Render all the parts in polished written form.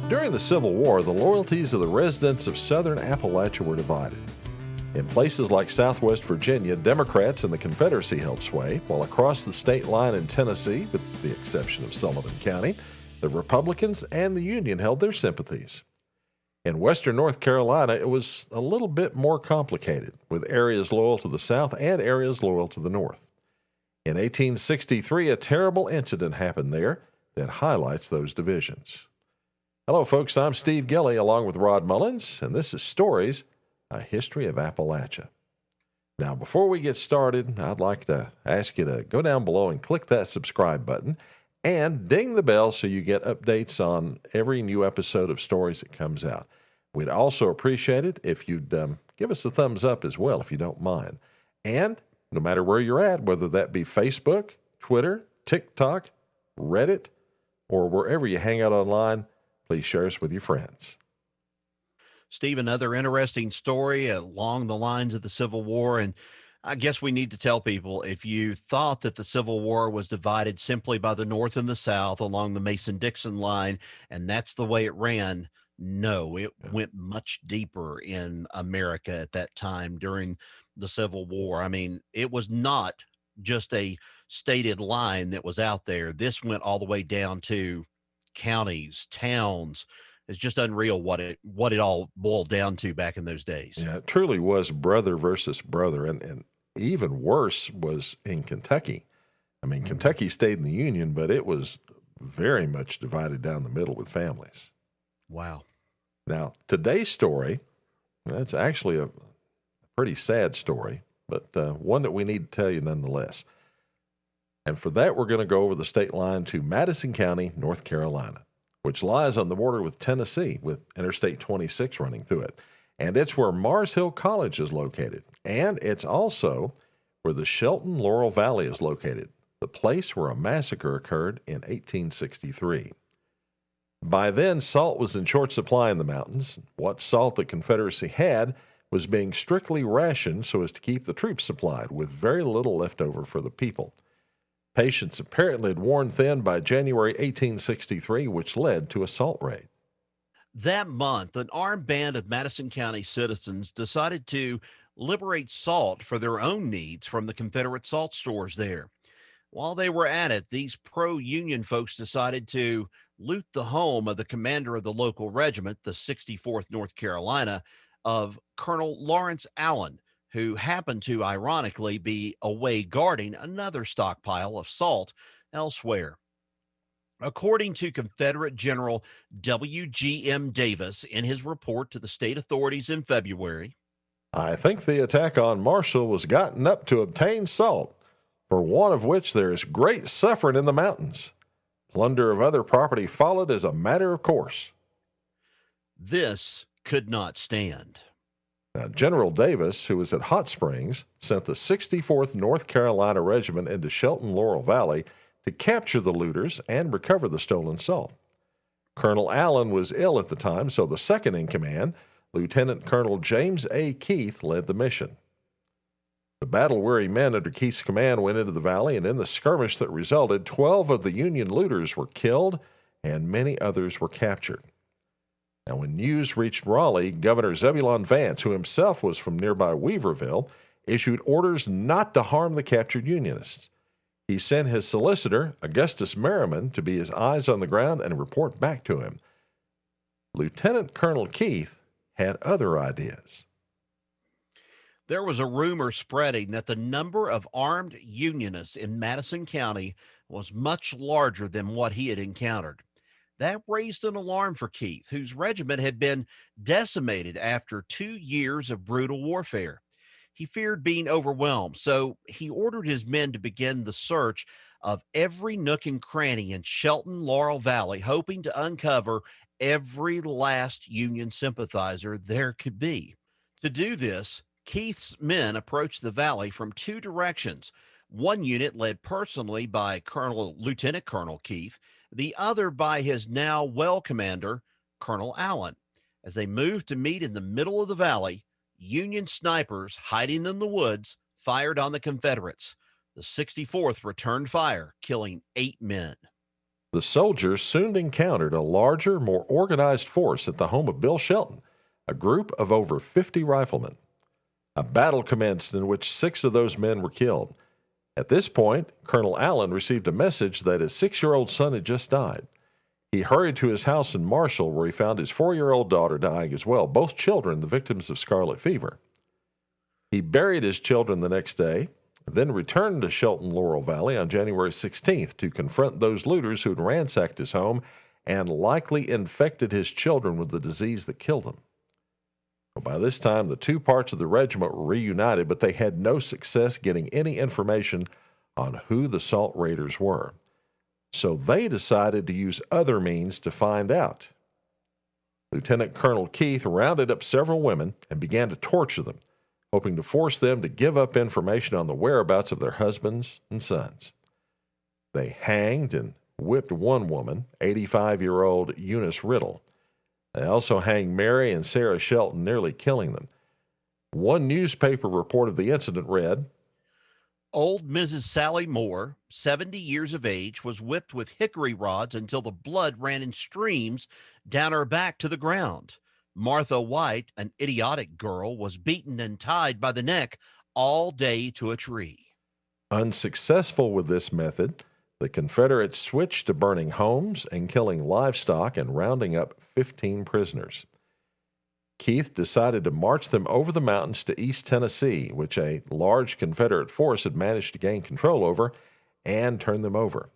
During the Civil War, the loyalties of the residents of southern Appalachia were divided. In places like Southwest Virginia, Democrats and the Confederacy held sway, while across the state line in Tennessee, with the exception of Sullivan County, the Republicans and the Union held their sympathies. In western North Carolina, it was a little bit more complicated, with areas loyal to the South and areas loyal to the North. In 1863, a terrible incident happened there that highlights those divisions. Hello, folks. I'm Steve Gilley, along with Rod Mullins, and this is Stories, a History of Appalachia. Now, before we get started, I'd like to ask you to go down below and click that subscribe button and ding the bell so you get updates on every new episode of Stories that comes out. We'd also appreciate it if you'd give us a thumbs up as well, if you don't mind. And no matter where you're at, whether that be Facebook, Twitter, TikTok, Reddit, or wherever you hang out online, please share us with your friends. Steve, another interesting story along the lines of the Civil War. And I guess we need to tell people, if you thought that the Civil War was divided simply by the North and the South along the Mason-Dixon line, and that's the way it ran, no, it went much deeper in America at that time during the Civil War. I mean, it was not just a stated line that was out there. This went all the way down to counties, towns. It's just unreal what it all boiled down to back in those days. Yeah, it truly was brother versus brother, and even worse was in Kentucky. I mean, Kentucky stayed in the Union, but it was very much divided down the middle with families. Wow. Now, today's story, that's actually a pretty sad story, but one that we need to tell you nonetheless. And for that, we're going to go over the state line to Madison County, North Carolina, which lies on the border with Tennessee, with Interstate 26 running through it. And it's where Mars Hill College is located. And it's also where the Shelton Laurel Valley is located, the place where a massacre occurred in 1863. By then, salt was in short supply in the mountains. What salt the Confederacy had was being strictly rationed so as to keep the troops supplied, with very little left over for the people. Patience apparently had worn thin by January 1863, which led to a salt raid. That month, an armed band of Madison County citizens decided to liberate salt for their own needs from the Confederate salt stores there. While they were at it, these pro-Union folks decided to loot the home of the commander of the local regiment, the 64th North Carolina, of Colonel Lawrence Allen, who happened to, ironically, be away guarding another stockpile of salt elsewhere. According to Confederate General W.G.M. Davis in his report to the state authorities in February, I think the attack on Marshall was gotten up to obtain salt, for want of which there is great suffering in the mountains. Plunder of other property followed as a matter of course. this could not stand. Now, General Davis, who was at Hot Springs, sent the 64th North Carolina Regiment into Shelton Laurel Valley to capture the looters and recover the stolen salt. Colonel Allen was ill at the time, so the second in command, Lieutenant Colonel James A. Keith, led the mission. The battle-weary men under Keith's command went into the valley, and in the skirmish that resulted, 12 of the Union looters were killed and many others were captured. Now, when news reached Raleigh, Governor Zebulon Vance, who himself was from nearby Weaverville, issued orders not to harm the captured Unionists. He sent his solicitor, Augustus Merriman, to be his eyes on the ground and report back to him. Lieutenant Colonel Keith had other ideas. There was a rumor spreading that the number of armed Unionists in Madison County was much larger than what he had encountered. That raised an alarm for Keith, whose regiment had been decimated after 2 years of brutal warfare. He feared being overwhelmed, so he ordered his men to begin the search of every nook and cranny in Shelton Laurel Valley, hoping to uncover every last Union sympathizer there could be. To do this, Keith's men approached the valley from two directions. One unit led personally by Lieutenant Colonel Keith, the other by his now well commander, Colonel Allen. As they moved to meet in the middle of the valley, Union snipers hiding in the woods fired on the Confederates. The 64th returned fire, killing 8 men. The soldiers soon encountered a larger, more organized force at the home of Bill Shelton, a group of over 50 riflemen. A battle commenced in which 6 of those men were killed. At this point, Colonel Allen received a message that his 6-year-old son had just died. He hurried to his house in Marshall, where he found his 4-year-old daughter dying as well, both children the victims of scarlet fever. He buried his children the next day, then returned to Shelton Laurel Valley on January 16th to confront those looters who had ransacked his home and likely infected his children with the disease that killed them. By this time, the 2 parts of the regiment were reunited, but they had no success getting any information on who the Salt Raiders were. So they decided to use other means to find out. Lieutenant Colonel Keith rounded up several women and began to torture them, hoping to force them to give up information on the whereabouts of their husbands and sons. They hanged and whipped one woman, 85-year-old Eunice Riddle. They also hanged Mary and Sarah Shelton, nearly killing them. One newspaper report of the incident read, Old Mrs. Sally Moore, 70 years of age, was whipped with hickory rods until the blood ran in streams down her back to the ground. Martha White, an idiotic girl, was beaten and tied by the neck all day to a tree. Unsuccessful with this method, the Confederates switched to burning homes and killing livestock and rounding up 15 prisoners. Keith decided to march them over the mountains to East Tennessee, which a large Confederate force had managed to gain control over, and turn them over.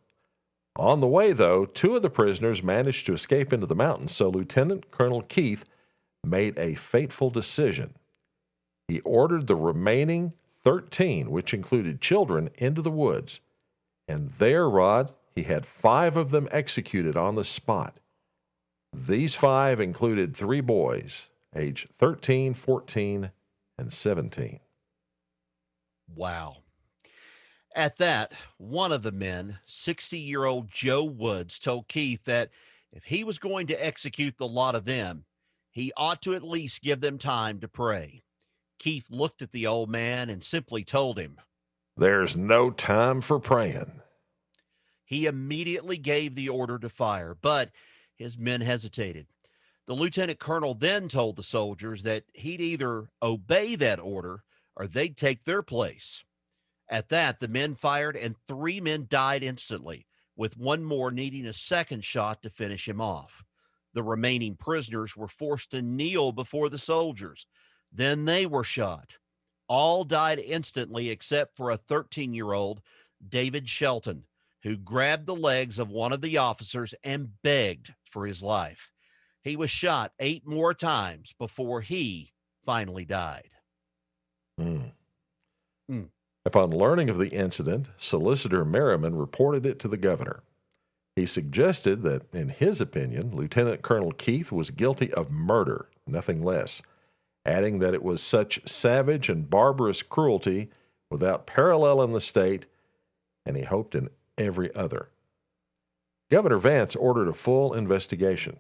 On the way, though, 2 of the prisoners managed to escape into the mountains, so Lieutenant Colonel Keith made a fateful decision. He ordered the remaining 13, which included children, into the woods. And there, Rod, he had 5 of them executed on the spot. These 5 included 3 boys, age 13, 14, and 17. Wow. At that, one of the men, 60-year-old Joe Woods, told Keith that if he was going to execute the lot of them, he ought to at least give them time to pray. Keith looked at the old man and simply told him, "There's no time for praying." He immediately gave the order to fire, but his men hesitated. The lieutenant colonel then told the soldiers that he'd either obey that order or they'd take their place. At that, the men fired and 3 men died instantly, with one more needing a second shot to finish him off. The remaining prisoners were forced to kneel before the soldiers. Then they were shot. All died instantly except for a 13-year-old, David Shelton, who grabbed the legs of one of the officers and begged for his life. He was shot 8 more times before he finally died. Mm. Mm. Upon learning of the incident, Solicitor Merriman reported it to the governor. He suggested that, in his opinion, Lieutenant Colonel Keith was guilty of murder, nothing less, adding that it was such savage and barbarous cruelty without parallel in the state, and he hoped in every other. Governor Vance ordered a full investigation.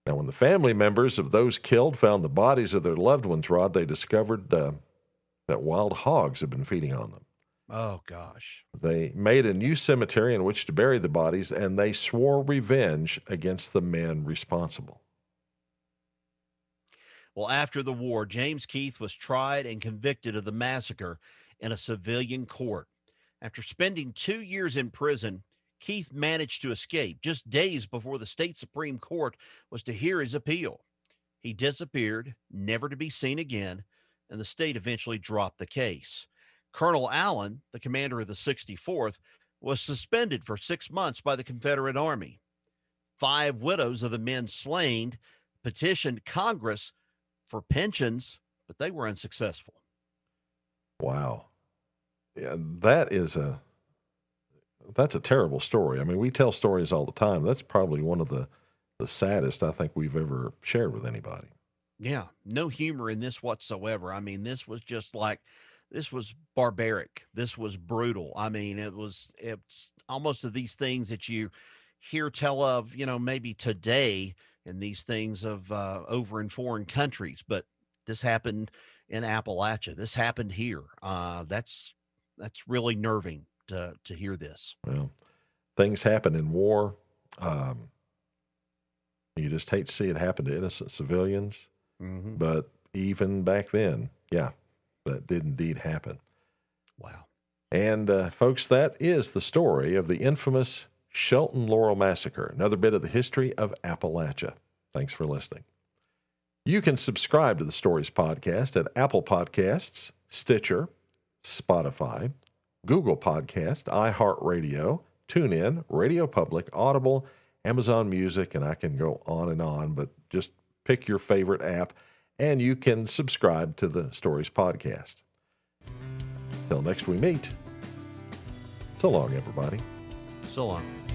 Now, when the family members of those killed found the bodies of their loved ones, Rod, they discovered that wild hogs had been feeding on them. Oh, gosh. They made a new cemetery in which to bury the bodies, and they swore revenge against the men responsible. Well, after the war, James Keith was tried and convicted of the massacre in a civilian court. After spending 2 years in prison, Keith managed to escape just days before the state Supreme Court was to hear his appeal. He disappeared, never to be seen again, and the state eventually dropped the case. Colonel Allen, the commander of the 64th, was suspended for 6 months by the Confederate Army. 5 widows of the men slain petitioned Congress for pensions, but they were unsuccessful. Wow. Yeah, that's a terrible story. I mean, we tell stories all the time. That's probably one of the saddest I think we've ever shared with anybody. Yeah, no humor in this whatsoever. I mean, this was barbaric. This was brutal. I mean, it's almost of these things that you hear tell of, maybe today, and these things of over in foreign countries, but this happened in Appalachia. This happened here. That's really nerving to hear this. Well, things happen in war. You just hate to see it happen to innocent civilians. Mm-hmm. But even back then, yeah, that did indeed happen. Wow. And folks, that is the story of the infamous Shelton Laurel Massacre, another bit of the history of Appalachia. Thanks for listening. You can subscribe to the Stories Podcast at Apple Podcasts, Stitcher, Spotify, Google Podcast, iHeartRadio, TuneIn, Radio Public, Audible, Amazon Music, and I can go on, but just pick your favorite app, and you can subscribe to the Stories Podcast. Till next we meet, so long, everybody. So long.